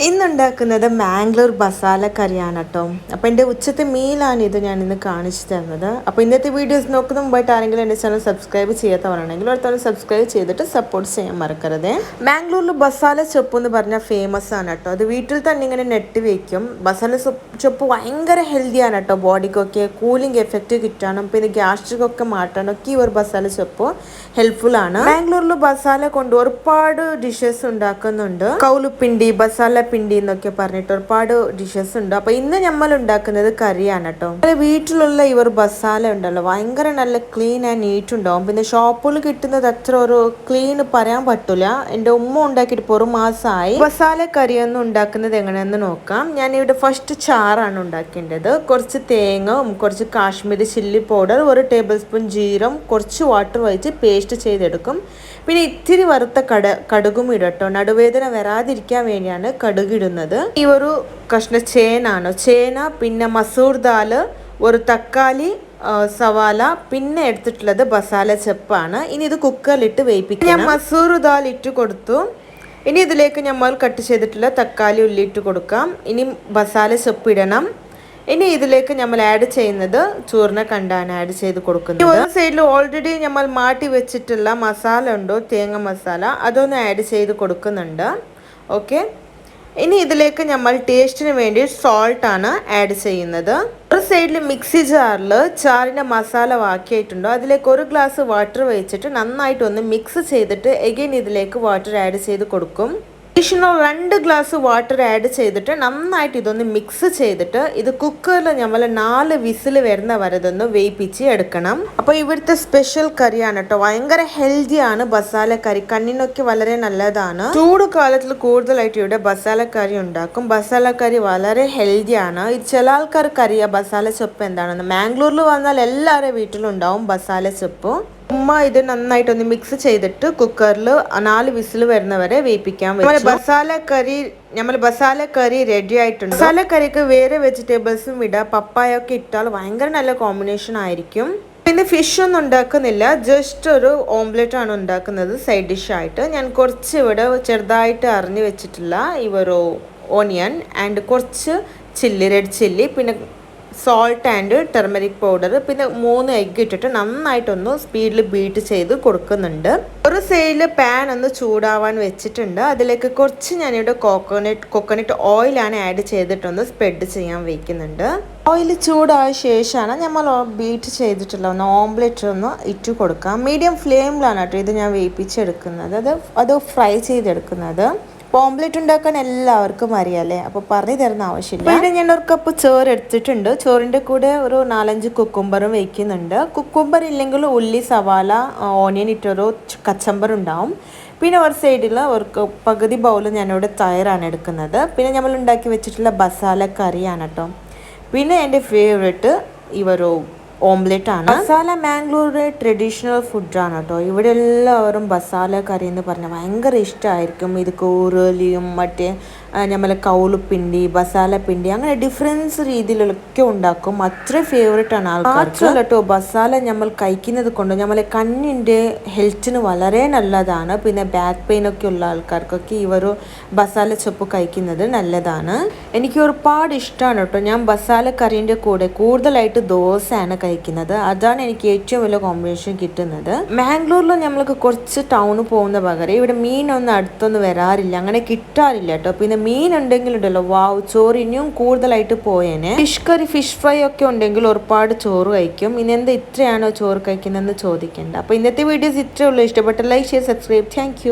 ഇന്നുണ്ടാക്കുന്നത് മാംഗ്ലൂർ മസാല കറിയാണ് കേട്ടോ. അപ്പോൾ എൻ്റെ ഉച്ചത്തെ മീലാണ് ഇത് ഞാൻ ഇന്ന് കാണിച്ചു തരുന്നത്. അപ്പോൾ ഇന്നത്തെ വീഡിയോസ് നോക്കുന്ന മുമ്പായിട്ട് ആരെങ്കിലും എൻ്റെ ചാനൽ സബ്സ്ക്രൈബ് ചെയ്യാത്തവരാണെങ്കിൽ അടുത്തവരെ സബ്സ്ക്രൈബ് ചെയ്തിട്ട് സപ്പോർട്ട് ചെയ്യാൻ മറക്കരുത്. മാംഗ്ലൂരിൽ മസാല ചൊപ്പ് എന്ന് പറഞ്ഞാൽ ഫേമസ് ആണ് കേട്ടോ. അത് വീട്ടിൽ തന്നെ ഇങ്ങനെ നെറ്റ് വയ്ക്കും. മസാല ചൊപ്പ് ഭയങ്കര ഹെൽത്തിയാണ് കേട്ടോ. ബോഡിക്കൊക്കെ കൂളിംഗ് എഫക്റ്റ് കിട്ടാനും പിന്നെ ഗ്യാസ്ട്രിക് ഒക്കെ മാറ്റാനൊക്കെ ഈ ഒരു മസാല ചൊപ്പ് ഹെൽപ്ഫുൾ ആണ്. മാംഗ്ലൂരിൽ മസാല കൊണ്ട് ഒരുപാട് ഡിഷസ് ഉണ്ടാക്കുന്നുണ്ട്. കൗലുപ്പിണ്ടി, മസാല പിണ്ടി എന്നൊക്കെ പറഞ്ഞിട്ട് ഒരുപാട് ഡിഷസ് ഉണ്ട്. അപ്പോൾ ഇന്ന് നമ്മൾ ഉണ്ടാക്കുന്നത് കറിയാണ് കേട്ടോ. വീട്ടിലുള്ള ഈ ഒരു മസാല ഉണ്ടല്ലോ ഭയങ്കര നല്ല ക്ലീൻ ആൻഡ് നീറ്റ് ഉണ്ടാവും. പിന്നെ ഷോപ്പിൽ കിട്ടുന്നത് അത്ര ഒരു ക്ലീൻ പറയാൻ പറ്റില്ല. എൻ്റെ ഉമ്മ ഉണ്ടാക്കിയിട്ട് ഇപ്പോൾ ഒരു മാസമായി. മസാല കറിയൊന്നും ഉണ്ടാക്കുന്നത് എങ്ങനെയെന്ന് നോക്കാം. ഞാനിവിടെ ഫസ്റ്റ് ചാറാണ് ഉണ്ടാക്കേണ്ടത്. കുറച്ച് തേങ്ങ, കുറച്ച് Kashmiri chilli powder, 1 tablespoon ജീരം, കുറച്ച് വാട്ടർ ഒഴിച്ച് പേസ്റ്റ് ചെയ്തെടുക്കും. പിന്നെ ഇത്തിരി വറുത്ത കടുകും ഇടട്ടോ. നടുവേദന വരാതിരിക്കാൻ വേണ്ടിയാണ് കടുകിടുന്നത്. ഈ ഒരു കഷ്ണ ചേനാണ് ചേന, പിന്നെ മസൂർ ദാല്, ഒരു തക്കാളി, സവാല, പിന്നെ എടുത്തിട്ടുള്ളത് മസാല ചെപ്പാണ്. ഇനി ഇത് കുക്കറിലിട്ട് വേവിപ്പിക്കും. ഞാൻ മസൂർ ദാൽ ഇട്ട് കൊടുത്തു. ഇനി ഇതിലേക്ക് നമ്മൾ കട്ട് ചെയ്തിട്ടുള്ള തക്കാളി, ഉള്ളി ഇട്ട് കൊടുക്കാം. ഇനി മസാല ചെപ്പ് ഇടണം. ഇനി ഇതിലേക്ക് നമ്മൾ ആഡ് ചെയ്യുന്നത് ചൂർണ്ണ കണ്ടാണ് ആഡ് ചെയ്ത് കൊടുക്കുന്നത്. ഒരു സൈഡിൽ ഓൾറെഡി നമ്മൾ മാറ്റി വെച്ചിട്ടുള്ള മസാല ഉണ്ടോ, തേങ്ങ മസാല, അതൊന്ന് ആഡ് ചെയ്ത് കൊടുക്കുന്നുണ്ട്. ഓക്കെ, ഇനി ഇതിലേക്ക് നമ്മൾ ടേസ്റ്റിന് വേണ്ടി സോൾട്ട് ആണ് ആഡ് ചെയ്യുന്നത്. ഒരു സൈഡിൽ മിക്സി ചാറിൻ്റെ മസാല വാക്കിയിട്ടുണ്ടോ അതിലേക്ക് 1 ഗ്ലാസ് വാട്ടർ വെച്ചിട്ട് നന്നായിട്ടൊന്ന് മിക്സ് ചെയ്തിട്ട് എഗെയിൻ ഇതിലേക്ക് വാട്ടർ ആഡ് ചെയ്ത് കൊടുക്കും. അഡീഷണൽ 2 ഗ്ലാസ് വാട്ടർ ആഡ് ചെയ്തിട്ട് നന്നായിട്ട് ഇതൊന്ന് മിക്സ് ചെയ്തിട്ട് ഇത് കുക്കറിൽ നമ്മൾ 4 വിസിൽ വരുന്ന വരെ ഇതൊന്ന് വേവിപ്പിച്ച് എടുക്കണം. അപ്പോൾ ഇവിടുത്തെ സ്പെഷ്യൽ കറിയാണ് കേട്ടോ. ഭയങ്കര ഹെൽത്തിയാണ് മസാല കറി. കണ്ണിനൊക്കെ വളരെ നല്ലതാണ്. ചൂട് കാലത്തിൽ കൂടുതലായിട്ട് ഇവിടെ മസാല കറി ഉണ്ടാക്കും. മസാല കറി വളരെ ഹെൽത്തിയാണ്. ഇത് ചില ആൾക്കാർക്ക് അറിയാം മസാല ചൊപ്പ് എന്താണെന്ന്. മാംഗ്ലൂരിൽ വന്നാൽ എല്ലാവരുടെ വീട്ടിലും ഉണ്ടാവും മസാല ചൊപ്പ്. ഉമ്മ ഇത് നന്നായിട്ടൊന്ന് മിക്സ് ചെയ്തിട്ട് കുക്കറിൽ 4 വിസിൽ വരുന്നവരെ വേവിപ്പിക്കാൻ വെച്ചു. മസാല കറി റെഡി ആയിട്ടുണ്ട്. മസാല കറിക്ക് വേറെ വെജിറ്റബിൾസും ഇടാം. പപ്പായ ഒക്കെ ഇട്ടാൽ ഭയങ്കര നല്ല കോമ്പിനേഷൻ ആയിരിക്കും. പിന്നെ ഫിഷ് ഒന്നും ഉണ്ടാക്കുന്നില്ല, ജസ്റ്റ് ഒരു ഓംലെറ്റ് ആണ് ഉണ്ടാക്കുന്നത് സൈഡ് ഡിഷ് ആയിട്ട്. ഞാൻ കുറച്ച് ഇവിടെ ചെറുതായിട്ട് അരിഞ്ഞു വെച്ചിട്ടുള്ള ഈ ഒരു ഓണിയൻ ആൻഡ് കുറച്ച് ചില്ലി, റെഡ് ചില്ലി, പിന്നെ സോൾട്ട് ആൻഡ് ടെർമറിക് പൗഡർ, പിന്നെ 3 എഗ്ഗ് ഇട്ടിട്ട് നന്നായിട്ടൊന്ന് സ്പീഡിൽ ബീറ്റ് ചെയ്ത് കൊടുക്കുന്നുണ്ട്. ഒരു സൈഡിൽ പാൻ ഒന്ന് ചൂടാവാൻ വെച്ചിട്ടുണ്ട്. അതിലേക്ക് കുറച്ച് ഞാനിവിടെ കോക്കനട്ട് ഓയിലാണ് ആഡ് ചെയ്തിട്ടൊന്ന് സ്പ്രെഡ് ചെയ്യാൻ വയ്ക്കുന്നുണ്ട്. ഓയിൽ ചൂടായ ശേഷമാണ് നമ്മൾ ബീറ്റ് ചെയ്തിട്ടുള്ള ഒന്ന് ഓംലെറ്റ് ഒന്ന് ഇട്ട് കൊടുക്കാം. മീഡിയം ഫ്ലെയിമിലാണ് കേട്ടോ ഇത് ഞാൻ വേവിപ്പിച്ചെടുക്കുന്നത്. അത് ഫ്രൈ ചെയ്തെടുക്കുന്നത്. ഓംലെറ്റ് ഉണ്ടാക്കാൻ എല്ലാവർക്കും അറിയാമല്ലേ, അപ്പോൾ പറഞ്ഞു തരുന്ന ആവശ്യമില്ല. ഇവിടെ ഞാൻ 1 കപ്പ് ചോറ് എടുത്തിട്ടുണ്ട്. ചോറിൻ്റെ കൂടെ ഒരു 4-5 കുക്കുംബറും വയ്ക്കുന്നുണ്ട്. കുക്കുംബർ ഇല്ലെങ്കിൽ ഉള്ളി, സവാല, ഓണിയൻ ഇട്ടൊരു കച്ചമ്പർ ഉണ്ടാവും. പിന്നെ ഒരു സൈഡിൽ പകുതി ബൗൾ ഞാനിവിടെ തൈരാണ് എടുക്കുന്നത്. പിന്നെ നമ്മൾ ഉണ്ടാക്കി വെച്ചിട്ടുള്ള മസാല കറിയാണ് കേട്ടോ. പിന്നെ എൻ്റെ ഫേവറേറ്റ് ഈ ഒരു ഓംലെറ്റ് ആണ്. മസാല മാംഗ്ലൂരിലെ ട്രഡീഷണൽ ഫുഡാണ് കേട്ടോ. ഇവിടെ എല്ലാവരും മസാല കറി എന്ന് പറഞ്ഞാൽ ഭയങ്കര ഇഷ്ടമായിരിക്കും. ഇത് കൂറലിയും മറ്റേ നമ്മളെ കൗലുപ്പിണ്ടി, മസാല പിണ്ടി, അങ്ങനെ ഡിഫറൻസ് രീതിയിലൊക്കെ ഉണ്ടാക്കും. അത്ര ഫേവറേറ്റ് ആണ് ആൾക്കാർക്ക് കേട്ടോ. മസാല നമ്മൾ കഴിക്കുന്നത് കൊണ്ട് നമ്മളെ കണ്ണിൻ്റെ ഹെൽത്തിന് വളരെ നല്ലതാണ്. പിന്നെ ബാക്ക് പെയിൻ ഒക്കെ ഉള്ള ആൾക്കാർക്കൊക്കെ ഈ ഒരു മസാല ചൊപ്പ് കഴിക്കുന്നത് നല്ലതാണ്. എനിക്ക് ഒരുപാട് ഇഷ്ടമാണ് കേട്ടോ. ഞാൻ മസാല കറീൻ്റെ കൂടെ കൂടുതലായിട്ട് ദോശയാണ് കഴിക്കുന്നത്. അതാണ് എനിക്ക് ഏറ്റവും വലിയ കോമ്പിനേഷൻ കിട്ടുന്നത്. മാംഗ്ലൂരിൽ നമ്മൾക്ക് കുറച്ച് ടൗണ് പോകുന്ന പകരം ഇവിടെ മീനൊന്നും അടുത്തൊന്നും വരാറില്ല, അങ്ങനെ കിട്ടാറില്ല കേട്ടോ. പിന്നെ മീൻ ഉണ്ടെങ്കിൽ ഉണ്ടല്ലോ വാവ്, ചോറ് ഇനിയും കൂടുതലായിട്ട് പോയേനെ. ഫിഷ് കറി, ഫിഷ് ഫ്രൈ ഒക്കെ ഉണ്ടെങ്കിൽ ഒരുപാട് ചോറ് കഴിക്കും. ഇനി എന്താ ഇത്രയാണോ ചോറ് കഴിക്കുന്നതെന്ന് ചോദിക്കേണ്ട. അപ്പോൾ ഇന്നത്തെ വീഡിയോസ് ഇത്രയേ ഉള്ളൂ. ഇഷ്ടപ്പെട്ട like, share, subscribe. Thank you.